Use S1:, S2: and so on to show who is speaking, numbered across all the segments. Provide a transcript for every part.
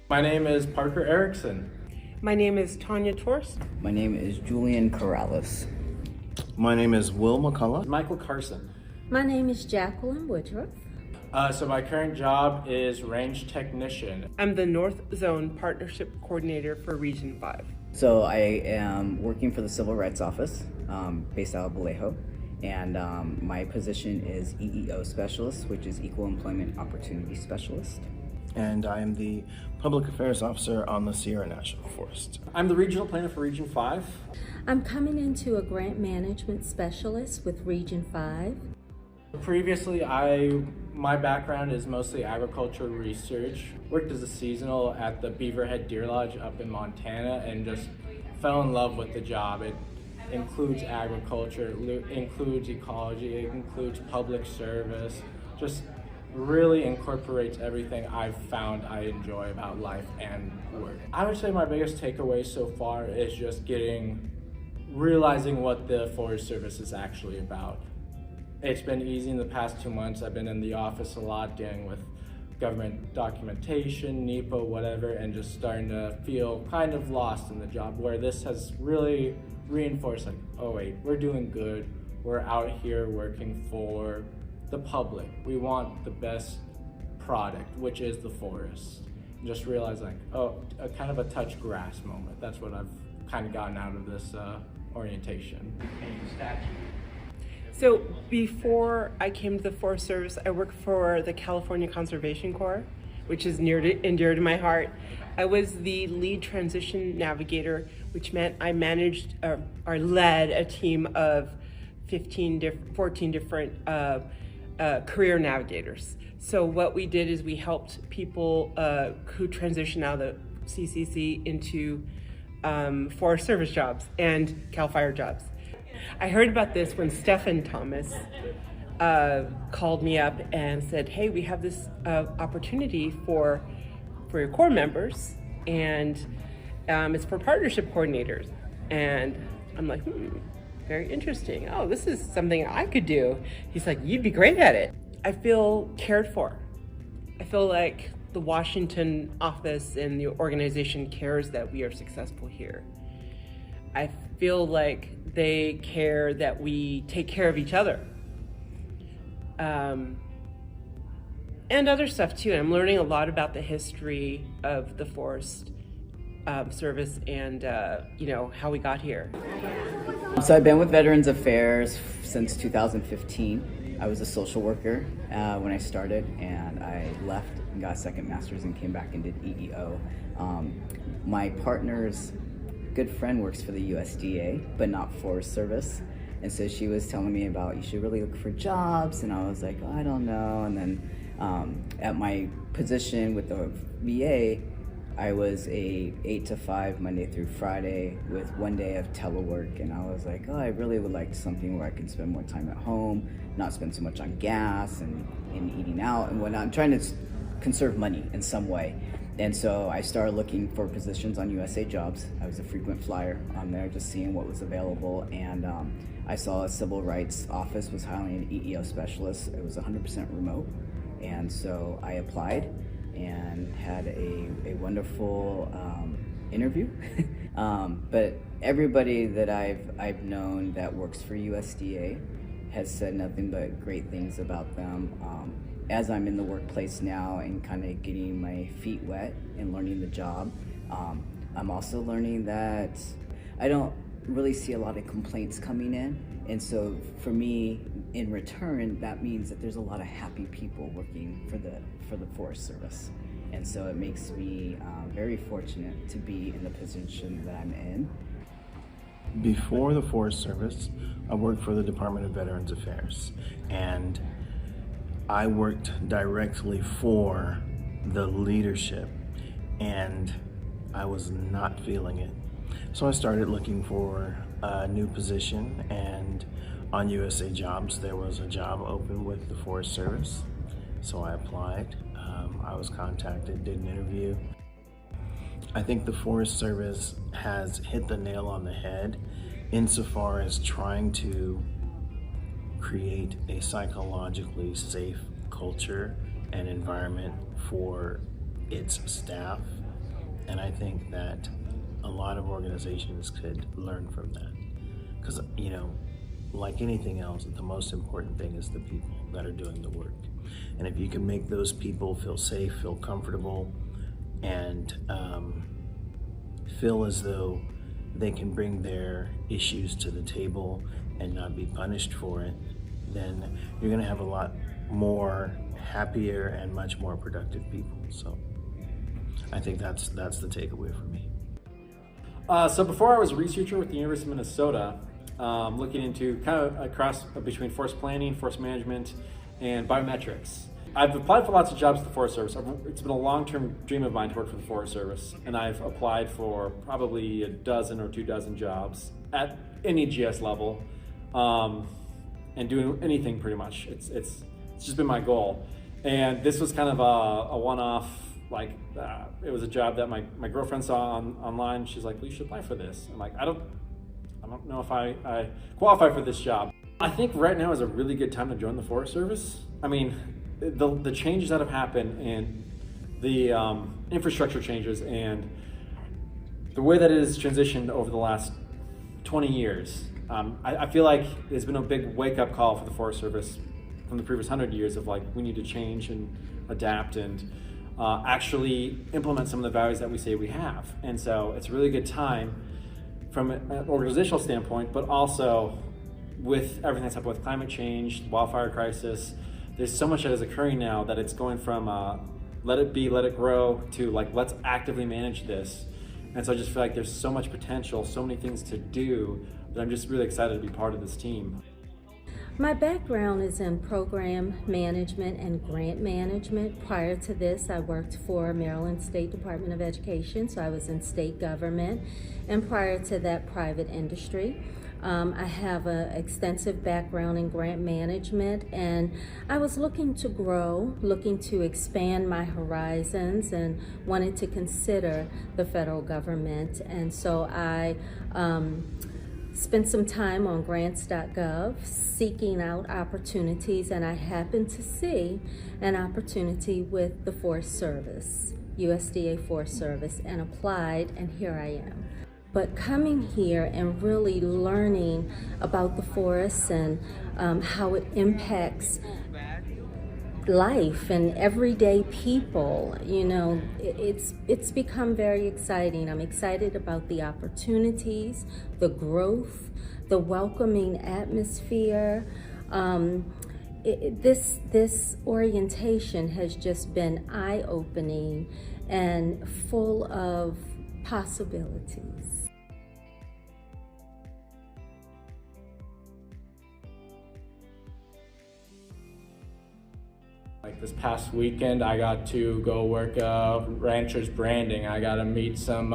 S1: My name is Parker Erickson.
S2: My name is Tanya Torst.
S3: My name is Julian Corrales.
S4: My name is Will McClellan.
S1: Michael Carson.
S5: My name is Jacqueline Woodruff.
S1: So my current job is range technician.
S2: I'm the North Zone Partnership Coordinator for Region 5.
S3: So I am working for the Civil Rights Office based out of Vallejo, and my position is EEO Specialist, which is Equal Employment Opportunity Specialist.
S4: And I am the Public Affairs Officer on the Sierra National Forest.
S1: I'm the regional planner for Region 5.
S5: I'm coming into a grant management specialist with Region 5.
S1: Previously, my background is mostly agricultural research. Worked as a seasonal at the Beaverhead Deer Lodge up in Montana and just fell in love with the job. It includes agriculture, it includes ecology, it includes public service, just really incorporates everything I've found I enjoy about life and work. I would say my biggest takeaway so far is just realizing what the Forest Service is actually about. It's been easy in the past 2 months. I've been in the office a lot dealing with government documentation, NEPA, whatever, and just starting to feel kind of lost in the job, where this has really reinforced like, oh wait, we're doing good. We're out here working for the public. We want the best product, which is the forest. And just realize like, oh, a kind of a touch grass moment. That's what I've kind of gotten out of this orientation.
S2: So before I came to the Forest Service, I worked for the California Conservation Corps, which is near and dear to my heart. I was the lead transition navigator, which meant I managed or led a team of 14 different career navigators. So what we did is we helped people who transition out of the CCC into Forest Service jobs and CAL FIRE jobs. I heard about this when Stephen Thomas called me up and said, hey, we have this opportunity for your Corps members, and it's for partnership coordinators. And I'm like, very interesting. Oh, this is something I could do. He's like, you'd be great at it. I feel cared for. I feel like the Washington office and the organization cares that we are successful here. I feel like they care that we take care of each other. And other stuff too. I'm learning a lot about the history of the Forest Service and how we got here.
S3: So I've been with Veterans Affairs since 2015. I was a social worker when I started, and I left and got a second master's and came back and did EEO. My partner's good friend works for the USDA, but not Forest Service. And so she was telling me about, you should really look for jobs. And I was like, oh, I don't know. And then at my position with the VA, I was a 8 to 5 Monday through Friday with 1 day of telework. And I was like, oh, I really would like something where I can spend more time at home, not spend so much on gas and eating out and whatnot. I'm trying to conserve money in some way. And so I started looking for positions on USA Jobs. I was a frequent flyer on there, just seeing what was available. And I saw a civil rights office was hiring an EEO specialist. It was 100% remote. And so I applied and had a wonderful interview. But everybody that I've known that works for USDA has said nothing but great things about them. As I'm in the workplace now and kind of getting my feet wet and learning the job, I'm also learning that I don't really see a lot of complaints coming in. And so for me, in return, that means that there's a lot of happy people working for the Forest Service. And so it makes me very fortunate to be in the position that I'm in.
S4: Before the Forest Service, I worked for the Department of Veterans Affairs, and I worked directly for the leadership, and I was not feeling it. So I started looking for a new position, and on USA Jobs, there was a job open with the Forest Service. So I applied. I was contacted, did an interview. I think the Forest Service has hit the nail on the head insofar as trying to create a psychologically safe culture and environment for its staff And I think that a lot of organizations could learn from that. Because, like anything else, the most important thing is the people that are doing the work. And if you can make those people feel safe, feel comfortable, and feel as though they can bring their issues to the table and not be punished for it, then you're going to have a lot more happier and much more productive people. So I think that's the takeaway for me.
S6: So before I was a researcher with the University of Minnesota, looking into kind of a cross between forest planning, forest management, and biometrics. I've applied for lots of jobs at the Forest Service. It's been a long-term dream of mine to work for the Forest Service, and I've applied for probably a dozen or 24 jobs at any GS level, and doing anything pretty much. It's just been my goal, and this was kind of a one-off. It was a job that my girlfriend saw online. She's like, "Well, you should apply for this." I'm like, I don't know if I qualify for this job. I think right now is a really good time to join the Forest Service. I mean, the changes that have happened and the infrastructure changes and the way that it has transitioned over the last 20 years, I feel like there's been a big wake-up call for the Forest Service from the previous 100 years of we need to change and adapt and actually implement some of the values that we say we have. And so it's a really good time from an organizational standpoint, but also with everything that's happened with climate change, wildfire crisis. There's so much that is occurring now that it's going from let it be, let it grow, to let's actively manage this. And so I just feel like there's so much potential, so many things to do, that I'm just really excited to be part of this team.
S5: My background is in program management and grant management. Prior to this, I worked for Maryland State Department of Education, so I was in state government, and prior to that, private industry. I have an extensive background in grant management, and I was looking to grow, looking to expand my horizons, and wanted to consider the federal government. And so I spent some time on grants.gov seeking out opportunities, and I happened to see an opportunity with the Forest Service, USDA Forest Service, and applied, and here I am. But coming here and really learning about the forests and how it impacts life and everyday people, it's become very exciting. I'm excited about the opportunities, the growth, the welcoming atmosphere. This orientation has just been eye-opening and full of possibilities.
S1: This past weekend, I got to go work ranchers branding. I got to meet some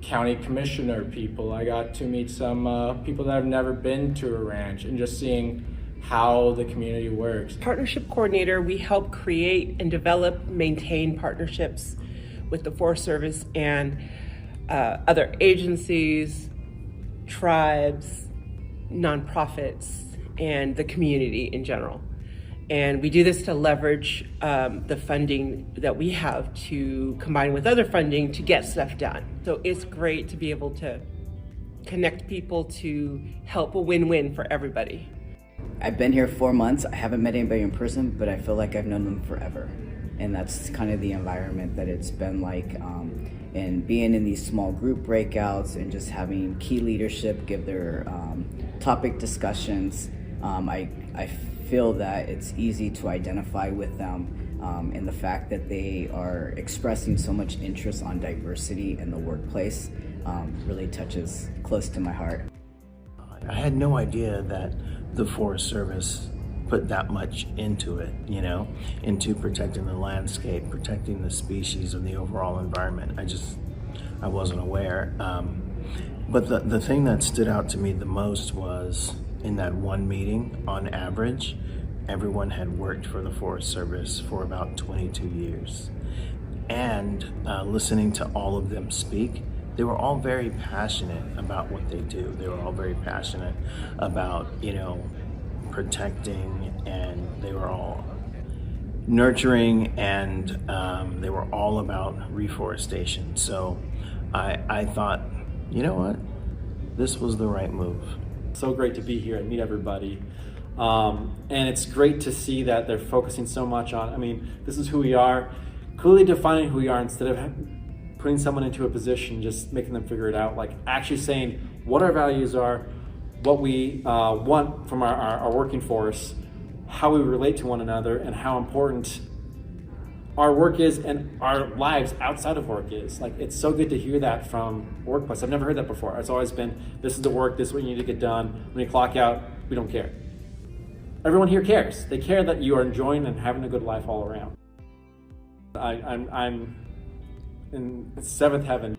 S1: county commissioner people. I got to meet some people that have never been to a ranch, and just seeing how the community works.
S2: Partnership coordinator, we help create and develop, maintain partnerships with the Forest Service and other agencies, tribes, nonprofits, and the community in general. And we do this to leverage the funding that we have to combine with other funding to get stuff done. So it's great to be able to connect people to help a win-win for everybody.
S3: I've been here 4 months. I haven't met anybody in person, but I feel like I've known them forever. And that's kind of the environment that it's been like. And being in these small group breakouts and just having key leadership give their topic discussions, I feel that it's easy to identify with them, and the fact that they are expressing so much interest on diversity in the workplace really touches close to my heart.
S4: I had no idea that the Forest Service put that much into it, into protecting the landscape, protecting the species and the overall environment. I wasn't aware. But the thing that stood out to me the most was in that one meeting, on average, everyone had worked for the Forest Service for about 22 years. And listening to all of them speak, they were all very passionate about what they do. They were all very passionate about, protecting, and they were all nurturing, and they were all about reforestation. So I thought, you know what, this was the right move.
S6: So great to be here and meet everybody. And it's great to see that they're focusing so much on, I mean, this is who we are, clearly defining who we are instead of putting someone into a position, just making them figure it out, like actually saying what our values are, what we want from our working force, how we relate to one another, and how important our work is and our lives outside of work is. Like, it's so good to hear that from a workplace. I've never heard that before. It's always been, this is the work, this is what you need to get done. When you clock out, we don't care. Everyone here cares. They care that you are enjoying and having a good life all around. I'm in seventh heaven.